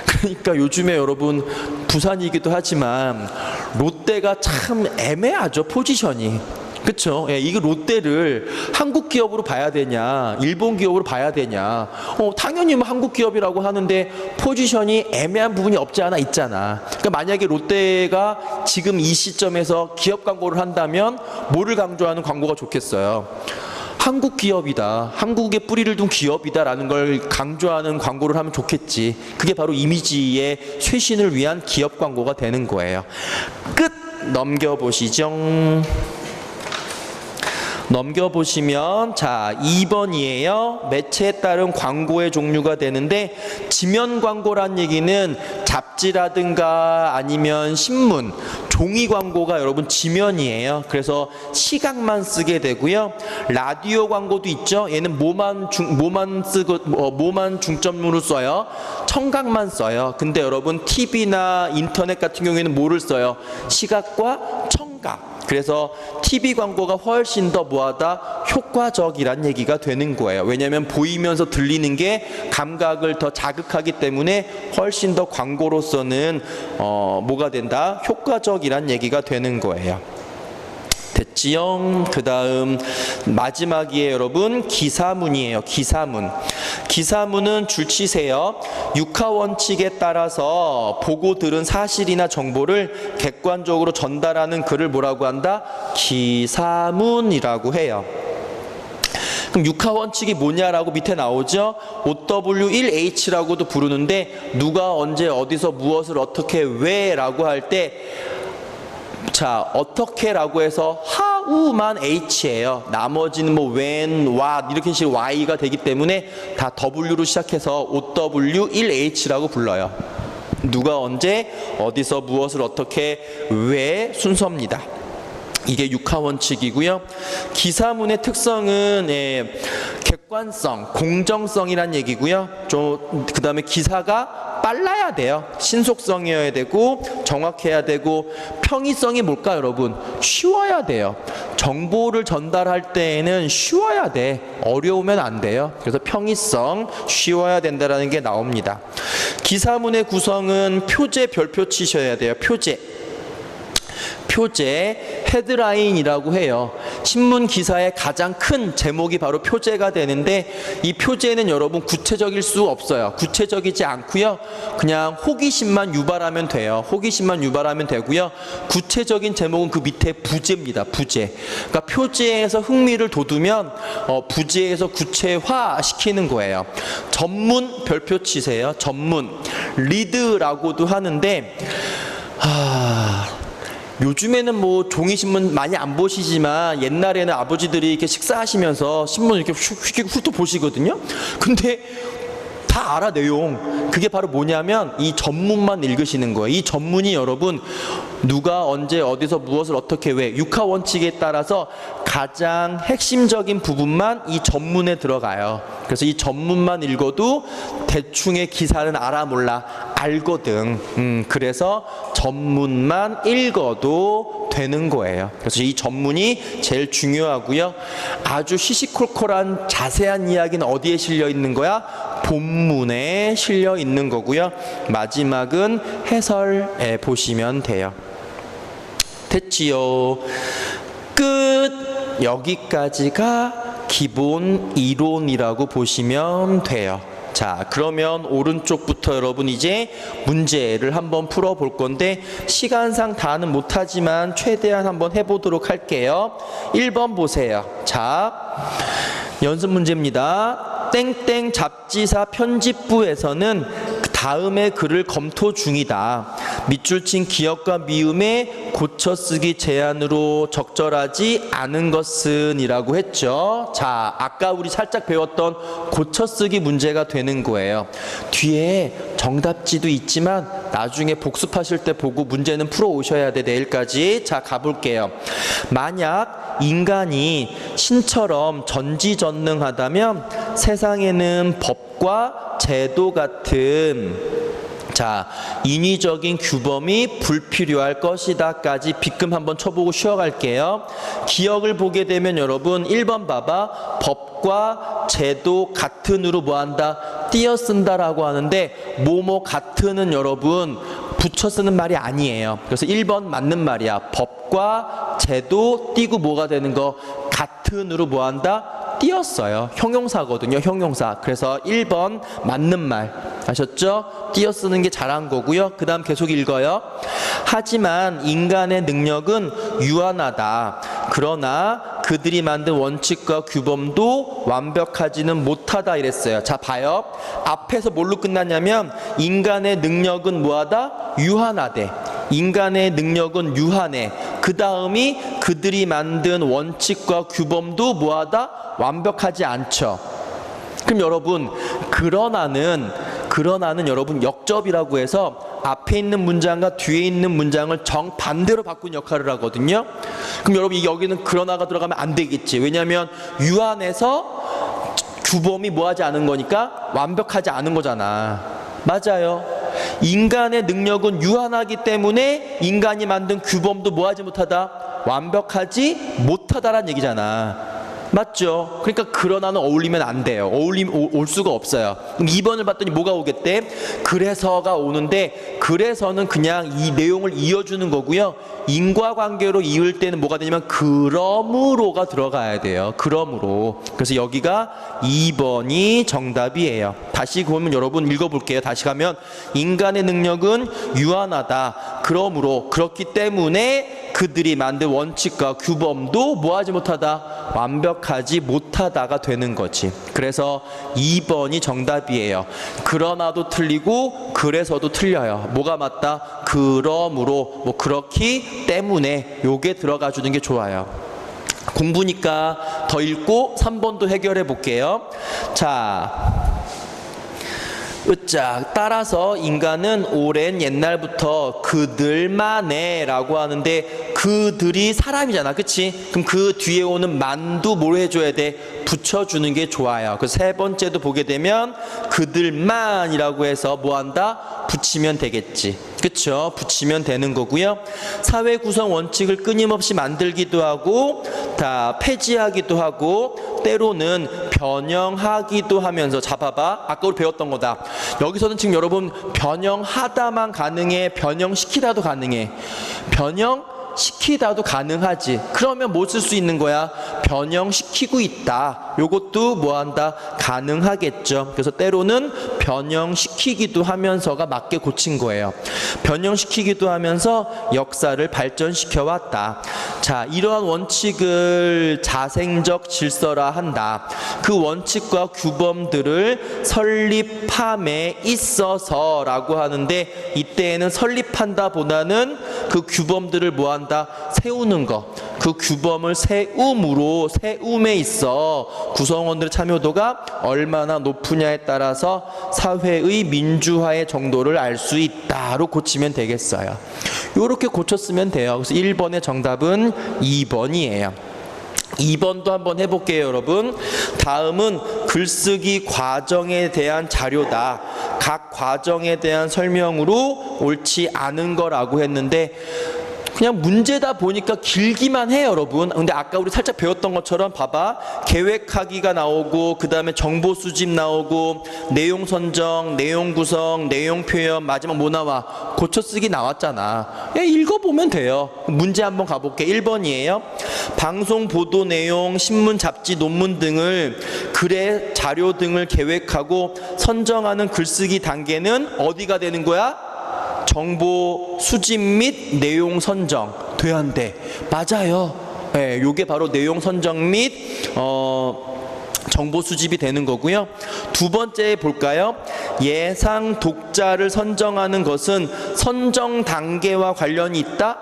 그러니까 요즘에 여러분 부산이기도 하지만 롯데가 참 애매하죠, 포지션이. 그렇죠. 예, 이거 롯데를 한국 기업으로 봐야 되냐, 일본 기업으로 봐야 되냐. 당연히 뭐 한국 기업이라고 하는데 포지션이 애매한 부분이 없지 않아 있잖아. 그러니까 만약에 롯데가 지금 이 시점에서 기업 광고를 한다면 뭐를 강조하는 광고가 좋겠어요? 한국 기업이다, 한국에 뿌리를 둔 기업이다라는 걸 강조하는 광고를 하면 좋겠지. 그게 바로 이미지의 쇄신을 위한 기업 광고가 되는 거예요. 끝. 넘겨보시죠. 넘겨보시면 자 2번이에요. 매체에 따른 광고의 종류가 되는데, 지면 광고란 얘기는 잡지라든가 아니면 신문, 종이 광고가 여러분 지면이에요. 그래서 시각만 쓰게 되고요. 라디오 광고도 있죠. 얘는 뭐만 중점으로 써요? 청각만 써요. 근데 여러분 TV나 인터넷 같은 경우에는 뭐를 써요? 시각과 청각. 그래서 TV 광고가 훨씬 더 뭐하다? 효과적이란 얘기가 되는 거예요. 왜냐하면 보이면서 들리는 게 감각을 더 자극하기 때문에 훨씬 더 광고로서는 뭐가 된다? 효과적이란 얘기가 되는 거예요. 됐지요? 그 다음 마지막이에요, 여러분. 기사문이에요. 기사문. 기사문은 줄치세요. 육하 원칙에 따라서 보고 들은 사실이나 정보를 객관적으로 전달하는 글을 뭐라고 한다? 기사문이라고 해요. 그럼 육하 원칙이 뭐냐라고 밑에 나오죠. OW1H라고도 부르는데, 누가 언제 어디서 무엇을 어떻게 왜라고 할 때, 자, 어떻게라고 해서 how만 H예요. 나머지는 뭐 when, what 이렇게 식 Y가 되기 때문에 다 W로 시작해서 OW1H라고 불러요. 누가 언제 어디서 무엇을 어떻게 왜 순서입니다. 이게 육하 원칙이고요. 기사문의 특성은 객관성, 공정성이란 얘기고요. 그 다음에 기사가 빨라야 돼요. 신속성이어야 되고 정확해야 되고, 평이성이 뭘까 여러분? 쉬워야 돼요. 정보를 전달할 때에는 쉬워야 돼. 어려우면 안 돼요. 그래서 평이성, 쉬워야 된다는 게 나옵니다. 기사문의 구성은 표제, 별표 치셔야 돼요. 표제. 표제, 헤드라인이라고 해요. 신문 기사의 가장 큰 제목이 바로 표제가 되는데, 이 표제는 여러분 구체적일 수 없어요. 구체적이지 않고요. 그냥 호기심만 유발하면 돼요. 호기심만 유발하면 되고요. 구체적인 제목은 그 밑에 부제입니다. 부제. 그러니까 표제에서 흥미를 돋우면 부제에서 구체화 시키는 거예요. 전문 별표 치세요. 전문. 리드라고도 하는데, 요즘에는 뭐 종이신문 많이 안 보시지만 옛날에는 아버지들이 이렇게 식사하시면서 신문 이렇게 훑어 보시거든요. 근데 다 알아, 내용. 그게 바로 뭐냐면 이 전문만 읽으시는 거예요. 이 전문이 여러분 누가 언제 어디서 무엇을 어떻게 왜, 육하 원칙에 따라서 가장 핵심적인 부분만 이 전문에 들어가요. 그래서 이 전문만 읽어도 대충의 기사는 알아 몰라 알거든. 그래서 전문만 읽어도 되는 거예요. 그래서 이 전문이 제일 중요하고요. 아주 시시콜콜한 자세한 이야기는 어디에 실려 있는 거야? 본문에 실려 있는 거고요. 마지막은 해설에 보시면 돼요. 됐지요? 끝. 여기까지가 기본 이론이라고 보시면 돼요. 자, 그러면 오른쪽부터 여러분 이제 문제를 한번 풀어볼 건데, 시간상 다는 못하지만 최대한 한번 해보도록 할게요. 1번 보세요. 자, 연습 문제입니다. 땡땡 잡지사 편집부에서는 다음의 글을 검토 중이다. 밑줄 친 기역과 미음에 고쳐쓰기 제한으로 적절하지 않은 것은 이라고 했죠. 자, 아까 우리 살짝 배웠던 고쳐쓰기 문제가 되는 거예요. 뒤에 정답지도 있지만 나중에 복습하실 때 보고 문제는 풀어 오셔야 돼, 내일까지. 자, 가볼게요. 만약 인간이 신처럼 전지전능하다면 세상에는 법과 제도 같은, 자, 인위적인 규범이 불필요할 것이다까지 빗금 한번 쳐보고 쉬어갈게요. 기억을 보게 되면 여러분 1번 봐봐. 법과 제도 같은으로 뭐한다? 띄어쓴다라고 하는데, 뭐뭐 같은은 여러분 붙여 쓰는 말이 아니에요. 그래서 1번 맞는 말이야. 법과 제도 띄고 뭐가 되는 거? 같은으로 뭐한다? 띄었어요. 형용사거든요. 형용사. 그래서 1번 맞는 말. 아셨죠? 띄어 쓰는 게 잘한 거고요. 그 다음 계속 읽어요. 하지만 인간의 능력은 유한하다. 그러나 그들이 만든 원칙과 규범도 완벽하지는 못하다 이랬어요. 자, 봐요. 앞에서 뭘로 끝났냐면 인간의 능력은 뭐하다? 유한하대. 인간의 능력은 유한해. 그 다음이 그들이 만든 원칙과 규범도 뭐하다? 완벽하지 않죠. 그럼 여러분, 그러나는 여러분 역접이라고 해서 앞에 있는 문장과 뒤에 있는 문장을 정반대로 바꾼 역할을 하거든요. 그럼 여러분 여기는 그러나가 들어가면 안 되겠지. 왜냐하면 유한해서 규범이 뭐하지 않은 거니까 완벽하지 않은 거잖아. 맞아요. 인간의 능력은 유한하기 때문에 인간이 만든 규범도 뭐하지 못하다? 완벽하지 못하다라는 얘기잖아. 맞죠? 그러니까 그러나는 어울리면 안 돼요. 올 수가 없어요. 그럼 2번을 봤더니 뭐가 오겠대? 그래서가 오는데, 그래서는 그냥 이 내용을 이어주는 거고요. 인과관계로 이을 때는 뭐가 되냐면 그러므로가 들어가야 돼요. 그러므로. 그래서 여기가 2번이 정답이에요. 다시 보면 여러분 읽어볼게요. 다시 가면 인간의 능력은 유한하다. 그러므로 그렇기 때문에 그들이 만든 원칙과 규범도 뭐하지 못하다? 완벽하지 못하다가 되는 거지. 그래서 2번이 정답이에요. 그러나도 틀리고 그래서도 틀려요. 뭐가 맞다? 그러므로, 뭐 그렇기 때문에 요게 들어가 주는 게 좋아요. 공부니까 더 읽고 3번도 해결해 볼게요. 자, 으짜 따라서 인간은 오랜 옛날부터 그들만의 라고 하는데 그들이 사람이잖아. 그치? 그럼 그 뒤에 오는 만도 뭘 해줘야 돼? 붙여주는 게 좋아요. 그래서 세 번째도 보게 되면 그들만이라고 해서 뭐한다? 붙이면 되겠지. 그쵸? 붙이면 되는 거고요. 사회 구성 원칙을 끊임없이 만들기도 하고 다 폐지하기도 하고 때로는 변형하기도 하면서, 잡아봐. 아까 우리 배웠던 거다. 여기서는 지금 여러분 변형하다만 가능해? 변형시키다도 가능해? 변형시키다도 가능하지. 그러면 뭐 쓸 수 있는 거야? 변형시키고 있다. 요것도 뭐한다? 가능하겠죠. 그래서 때로는 변형시키기도 하면서가 맞게 고친 거예요. 변형시키기도 하면서 역사를 발전시켜 왔다. 자, 이러한 원칙을 자생적 질서라 한다. 그 원칙과 규범들을 설립함에 있어서라고 하는데, 이때에는 설립한다 보다는 그 규범들을 뭐한다? 세우는 거. 그 규범을 세움에 있어 구성원들의 참여도가 얼마나 높으냐에 따라서 사회의 민주화의 정도를 알 수 있다로 고치면 되겠어요. 이렇게 고쳤으면 돼요. 그래서 1번의 정답은 2번이에요. 2번도 한번 해볼게요, 여러분. 다음은 글쓰기 과정에 대한 자료다. 각 과정에 대한 설명으로 옳지 않은 거라고 했는데 그냥 문제다 보니까 길기만 해, 여러분. 근데 아까 우리 살짝 배웠던 것처럼 봐봐. 계획하기가 나오고, 그 다음에 정보 수집 나오고, 내용 선정, 내용 구성, 내용 표현, 마지막 뭐 나와? 고쳐쓰기 나왔잖아. 읽어보면 돼요. 문제 한번 가볼게. 1번이에요. 방송 보도 내용, 신문, 잡지, 논문 등을 글의 자료 등을 계획하고 선정하는 글쓰기 단계는 어디가 되는 거야? 정보 수집 및 내용 선정 돼야 한대. 맞아요. 네, 요게 바로 내용 선정 및 정보 수집이 되는 거고요. 두 번째 볼까요? 예상 독자를 선정하는 것은 선정 단계와 관련이 있다?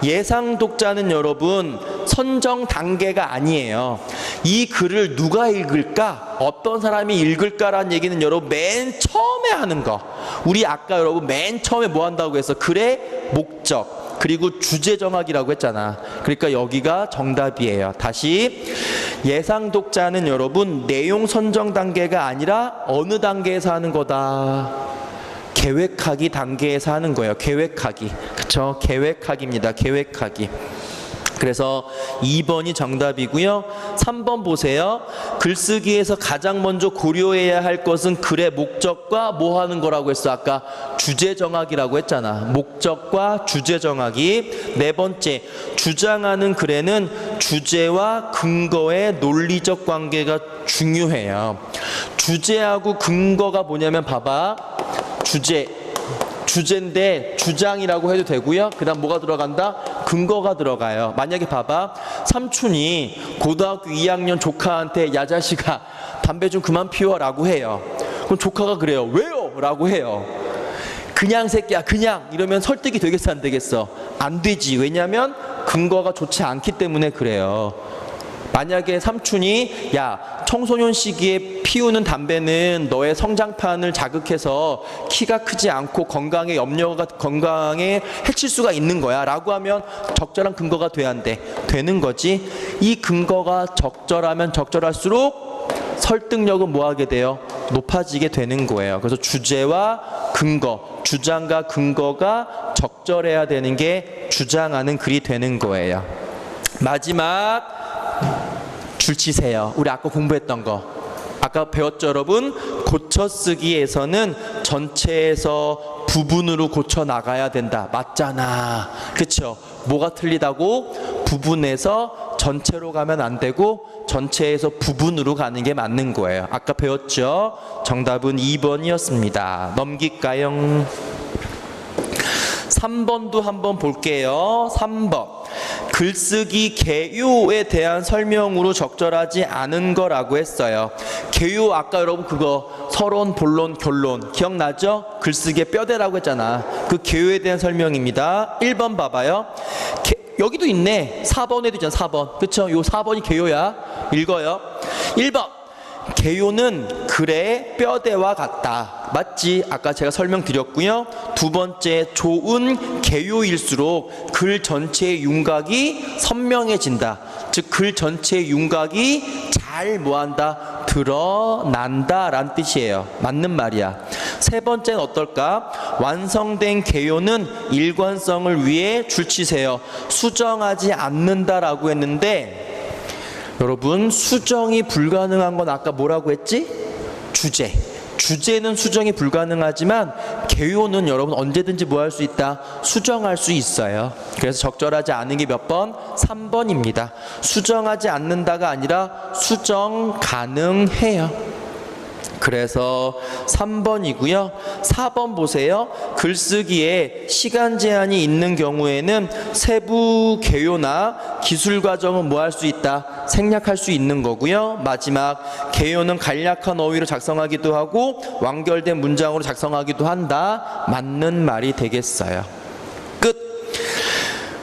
예상 독자는 여러분 선정 단계가 아니에요. 이 글을 누가 읽을까? 어떤 사람이 읽을까라는 얘기는 여러분 맨 처음에 하는 거. 우리 아까 여러분 맨 처음에 뭐 한다고 해서 글의 목적 그리고 주제 정하기라고 했잖아. 그러니까 여기가 정답이에요. 다시, 예상 독자는 여러분 내용 선정 단계가 아니라 어느 단계에서 하는 거다? 계획하기 단계에서 하는 거예요. 계획하기. 그쵸? 계획하기입니다. 계획하기. 그래서 2번이 정답이고요. 3번 보세요. 글쓰기에서 가장 먼저 고려해야 할 것은 글의 목적과 뭐 하는 거라고 했어? 아까 주제 정학이라고 했잖아. 목적과 주제 정학이. 네 번째, 주장하는 글에는 주제와 근거의 논리적 관계가 중요해요. 주제하고 근거가 뭐냐면 봐봐. 주제인데 주장이라고 해도 되고요. 그 다음 뭐가 들어간다? 근거가 들어가요. 만약에 봐봐. 삼촌이 고등학교 2학년 조카한테 야 자식아 담배 좀 그만 피워 라고 해요. 그럼 조카가 그래요. 왜요? 라고 해요. 그냥 새끼야 그냥 이러면 설득이 되겠어 안 되겠어? 안 되지. 왜냐하면 근거가 좋지 않기 때문에 그래요. 만약에 삼촌이 야 청소년 시기에 피우는 담배는 너의 성장판을 자극해서 키가 크지 않고 건강에 해칠 수가 있는 거야 라고 하면 적절한 근거가 돼야 안 돼? 되는 거지. 이 근거가 적절하면 적절할수록 설득력은 뭐하게 돼요? 높아지게 되는 거예요. 그래서 주제와 근거, 주장과 근거가 적절해야 되는 게 주장하는 글이 되는 거예요. 마지막 줄 치세요. 우리 아까 공부했던 거. 아까 배웠죠, 여러분? 고쳐쓰기에서는 전체에서 부분으로 고쳐 나가야 된다. 맞잖아. 그쵸? 뭐가 틀리다고? 부분에서 전체로 가면 안 되고 전체에서 부분으로 가는 게 맞는 거예요. 아까 배웠죠? 정답은 2번이었습니다. 넘길까요? 3번도 한번 볼게요. 3번. 글쓰기 개요에 대한 설명으로 적절하지 않은 거라고 했어요. 개요 아까 여러분 그거 서론, 본론, 결론 기억나죠? 글쓰기의 뼈대라고 했잖아. 그 개요에 대한 설명입니다. 1번 봐봐요. 여기도 있네. 4번에도 있잖아. 4번. 그쵸? 요 4번이 개요야. 읽어요. 1번. 개요는 글의 뼈대와 같다. 맞지? 아까 제가 설명드렸고요. 두 번째, 좋은 개요일수록 글 전체의 윤곽이 선명해진다. 즉 글 전체의 윤곽이 잘 뭐한다? 드러난다 라는 뜻이에요. 맞는 말이야. 세 번째는 어떨까? 완성된 개요는 일관성을 위해 줄치세요. 수정하지 않는다라고 했는데 여러분 수정이 불가능한 건 아까 뭐라고 했지? 주제는 수정이 불가능하지만 개요는 여러분 언제든지 뭐 할 수 있다? 수정할 수 있어요. 그래서 적절하지 않은 게 몇 번? 3번입니다. 수정하지 않는다가 아니라 수정 가능해요. 그래서 3번이고요. 4번 보세요. 글쓰기에 시간 제한이 있는 경우에는 세부 개요나 기술 과정은 뭐 할 수 있다? 생략할 수 있는 거고요. 마지막 개요는 간략한 어휘로 작성하기도 하고 완결된 문장으로 작성하기도 한다. 맞는 말이 되겠어요. 끝.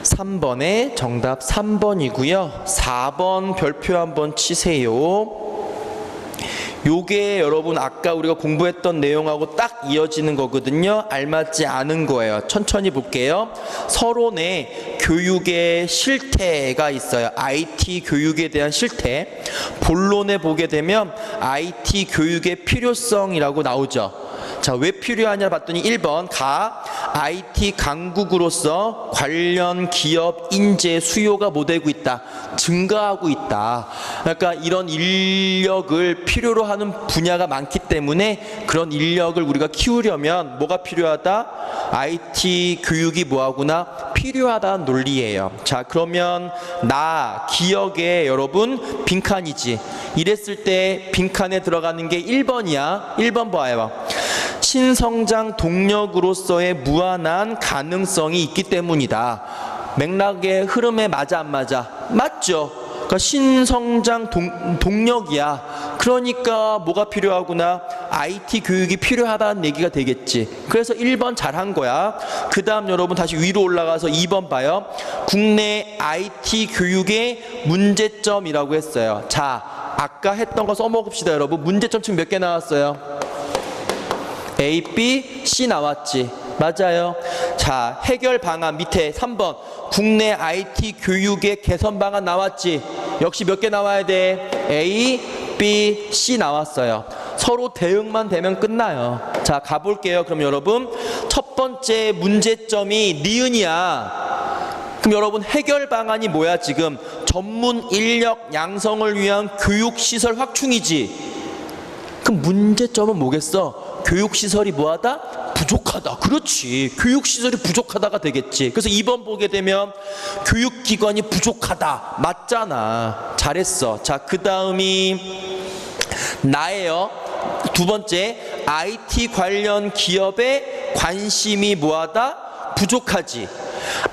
3번의 정답 3번이고요. 4번 별표 한번 치세요. 요게 여러분 아까 우리가 공부했던 내용하고 딱 이어지는 거거든요. 알맞지 않은 거예요. 천천히 볼게요. 서론에 교육의 실태가 있어요. IT 교육에 대한 실태. 본론에 보게 되면 IT 교육의 필요성이라고 나오죠. 자, 왜 필요하냐 봤더니 1번 IT 강국으로서 관련 기업 인재 수요가 뭐 되고 있다? 증가하고 있다. 그러니까 이런 인력을 필요로 하는 분야가 많기 때문에 그런 인력을 우리가 키우려면 뭐가 필요하다? IT 교육이 뭐하구나? 필요하다는 논리예요. 자, 그러면 나 기억에 여러분 빈칸이지. 이랬을 때 빈칸에 들어가는 게 1번이야. 1번 봐요. 신성장 동력으로서의 무한한 가능성이 있기 때문이다. 맥락의 흐름에 맞아 안 맞아? 맞죠? 그러니까 신성장 동력이야. 그러니까 뭐가 필요하구나? IT 교육이 필요하다는 얘기가 되겠지. 그래서 1번 잘한 거야. 그 다음 여러분 다시 위로 올라가서 2번 봐요. 국내 IT 교육의 문제점이라고 했어요. 자, 아까 했던 거 써먹읍시다 여러분. 문제점 총 몇 개 나왔어요? A, B, C 나왔지. 맞아요. 자, 해결 방안 밑에 3번 국내 IT 교육의 개선 방안 나왔지. 역시 몇 개 나와야 돼? A, B, C 나왔어요. 서로 대응만 되면 끝나요. 자, 가볼게요. 그럼 여러분 첫 번째 문제점이 니은이야. 그럼 여러분 해결 방안이 뭐야? 지금 전문 인력 양성을 위한 교육시설 확충이지. 그럼 문제점은 뭐겠어? 교육시설이 뭐하다? 부족하다. 그렇지. 교육시설이 부족하다가 되겠지. 그래서 2번 보게 되면 교육기관이 부족하다. 맞잖아. 잘했어. 자, 그 다음이 나예요. 두 번째, IT 관련 기업에 관심이 뭐하다? 부족하지.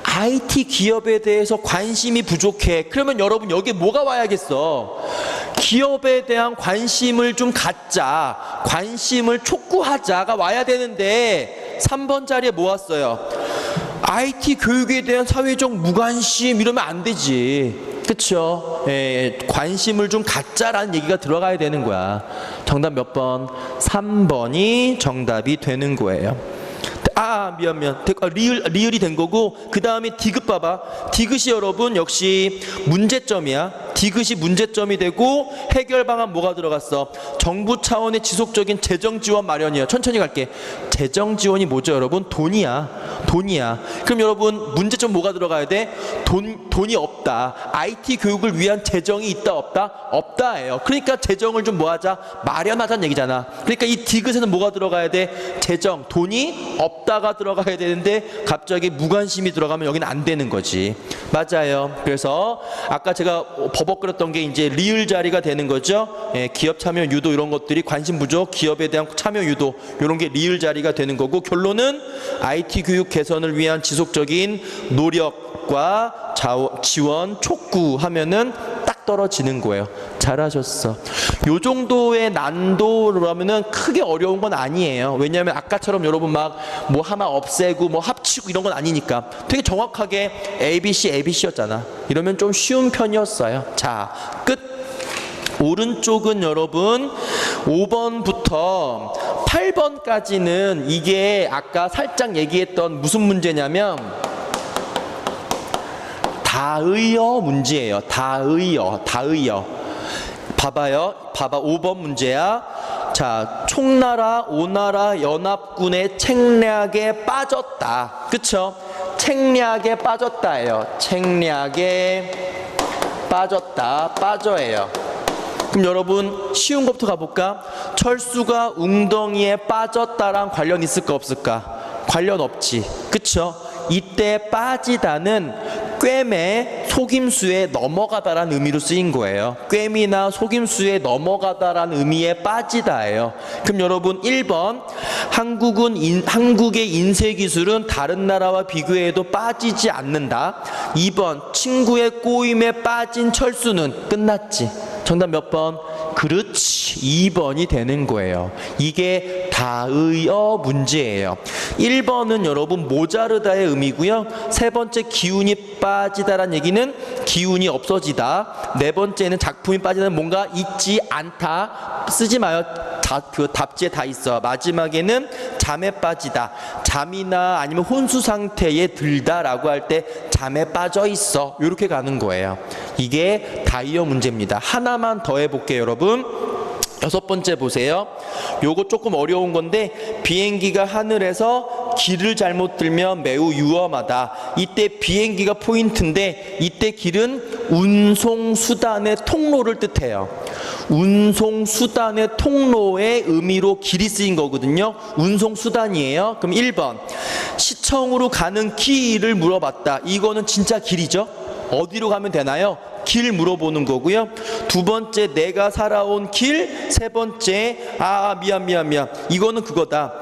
IT 기업에 대해서 관심이 부족해. 그러면 여러분 여기에 뭐가 와야겠어? 기업에 대한 관심을 좀 갖자. 관심을 촉구하자가 와야 되는데 3번 자리에 뭐 왔어요? IT 교육에 대한 사회적 무관심 이러면 안 되지. 그쵸? 예, 관심을 좀 갖자라는 얘기가 들어가야 되는 거야. 정답 몇 번? 3번이 정답이 되는 거예요. 미안. 리을이 된 거고, 그 다음에 디귿 봐봐. 디귿이 여러분 역시 문제점이야. 디귿이 문제점이 되고 해결 방안 뭐가 들어갔어? 정부 차원의 지속적인 재정 지원 마련이야. 천천히 갈게. 재정 지원이 뭐죠 여러분? 돈이야. 그럼 여러분 문제점 뭐가 들어가야 돼? 돈이 없다. IT 교육을 위한 재정이 있다 없다? 없다예요. 그러니까 재정을 좀 뭐하자? 마련하자는 얘기잖아. 그러니까 이 디귿에는 뭐가 들어가야 돼? 재정, 돈이 없다가 들어가야 되는데 갑자기 무관심이 들어가면 여기는 안 되는 거지. 맞아요. 그래서 아까 제가 버벅거렸던 게 이제 리을 자리가 되는 거죠. 예, 기업 참여 유도 이런 것들이 관심 부족, 기업에 대한 참여 유도 이런 게 리을 자리가 되는 거고, 결론은 IT 교육 개선을 위한 지속적인 노력과 지원 촉구하면은 딱 떨어지는 거예요. 잘하셨어. 요 정도의 난도라면은 크게 어려운 건 아니에요. 왜냐하면 아까처럼 여러분 막 뭐 하나 없애고 뭐 합치고 이런 건 아니니까 되게 정확하게 ABC였잖아. 이러면 좀 쉬운 편이었어요. 자, 끝. 오른쪽은 여러분 5번부터 8번까지는 이게 아까 살짝 얘기했던 무슨 문제냐면 다의어 문제예요. 다의어. 봐봐 5번 문제야. 자, 총나라 오나라 연합군의 책략에 빠졌다. 그쵸? 책략에 빠졌다예요. 책략에 빠져예요. 그럼 여러분 쉬운 것부터 가볼까? 철수가 웅덩이에 빠졌다랑 관련 있을까 없을까? 관련 없지. 그쵸? 이때 빠지다는 꿰매 속임수에 넘어가다라는 의미로 쓰인 거예요. 꿰미나 속임수에 넘어가다라는 의미의 빠지다예요. 그럼 여러분 1번 한국의 인쇄기술은 다른 나라와 비교해도 빠지지 않는다. 2번 친구의 꼬임에 빠진 철수는 끝났지. 정답 몇 번? 그렇지. 2번이 되는 거예요. 이게 다의어 문제예요. 1번은 여러분 모자르다의 의미고요. 세 번째 기운이 빠지다란 얘기는 기운이 없어지다. 네 번째는 작품이 빠지다는 뭔가 있지 않다. 쓰지 마요. 그 답지에 다 있어. 마지막에는 잠에 빠지다. 잠이나 아니면 혼수 상태에 들다라고 할 때 잠에 빠져 있어. 이렇게 가는 거예요. 이게 다이어 문제입니다. 하나만 더 해볼게요, 여러분. 6번째 보세요. 요거 조금 어려운 건데, 비행기가 하늘에서 길을 잘못 들면 매우 위험하다. 이때 비행기가 포인트인데, 이때 길은 운송수단의 통로를 뜻해요. 운송수단의 통로의 의미로 길이 쓰인 거거든요. 운송수단이에요. 그럼 1번 시청으로 가는 길을 물어봤다. 이거는 진짜 길이죠. 어디로 가면 되나요? 길 물어보는 거고요. 두 번째 내가 살아온 길. 세 번째 미안 이거는 그거다.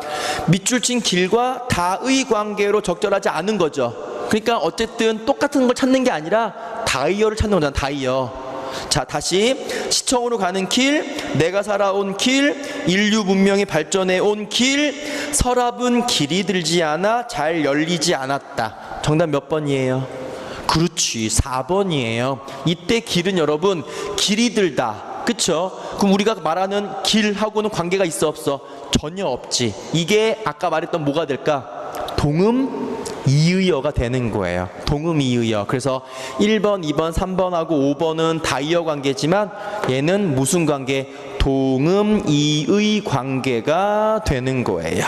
밑줄 친 길과 다의 관계로 적절하지 않은 거죠. 그러니까 어쨌든 똑같은 걸 찾는 게 아니라 다이어를 찾는 거잖아. 다이어. 자, 다시 시청으로 가는 길, 내가 살아온 길, 인류 문명이 발전해 온 길, 서랍은 길이 들지 않아 잘 열리지 않았다. 정답 몇 번이에요? 그렇지, 4번이에요. 이때 길은 여러분 길이 들다. 그쵸? 그럼 우리가 말하는 길하고는 관계가 있어 없어? 전혀 없지. 이게 아까 말했던 뭐가 될까? 동음 이의어가 되는 거예요. 동음 이의어. 그래서 1번, 2번, 3번하고 5번은 다이어 관계지만 얘는 무슨 관계? 동음 이의 관계가 되는 거예요.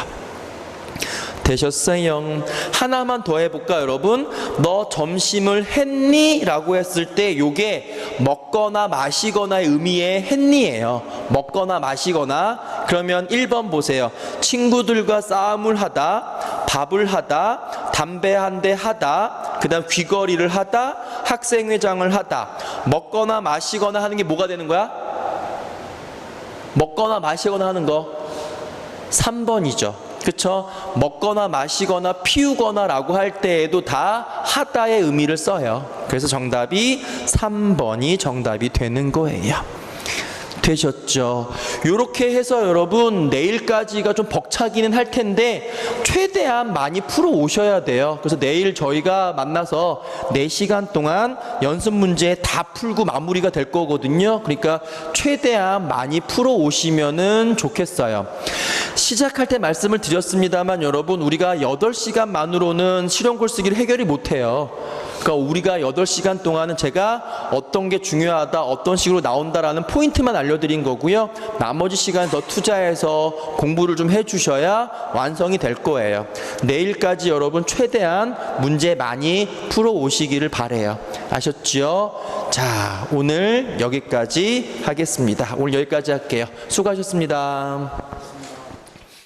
되셨어요? 하나만 더 해볼까 여러분? 너 점심을 했니? 라고 했을 때 요게 먹거나 마시거나의 의미의 했니예요. 먹거나 마시거나. 그러면 1번 보세요. 친구들과 싸움을 하다, 밥을 하다, 담배 한 대 하다, 그 다음 귀걸이를 하다, 학생회장을 하다. 먹거나 마시거나 하는 게 뭐가 되는 거야? 먹거나 마시거나 하는 거 3번이죠. 그쵸? 먹거나 마시거나 피우거나 라고 할 때에도 다 하다의 의미를 써요. 그래서 정답이 3번이 정답이 되는 거예요. 되셨죠? 이렇게 해서 여러분 내일까지가 좀 벅차기는 할 텐데 최대한 많이 풀어 오셔야 돼요. 그래서 내일 저희가 만나서 4시간 동안 연습 문제 다 풀고 마무리가 될 거거든요. 그러니까 최대한 많이 풀어 오시면은 좋겠어요. 시작할 때 말씀을 드렸습니다만 여러분 우리가 8시간만으로는 실용 글쓰기를 해결이 못해요. 그러니까 우리가 8시간 동안은 제가 어떤 게 중요하다, 어떤 식으로 나온다라는 포인트만 알려드린 거고요. 나머지 시간 더 투자해서 공부를 좀 해주셔야 완성이 될 거예요. 내일까지 여러분 최대한 문제 많이 풀어 오시기를 바래요. 아셨죠? 자, 오늘 여기까지 하겠습니다. 오늘 여기까지 할게요. 수고하셨습니다.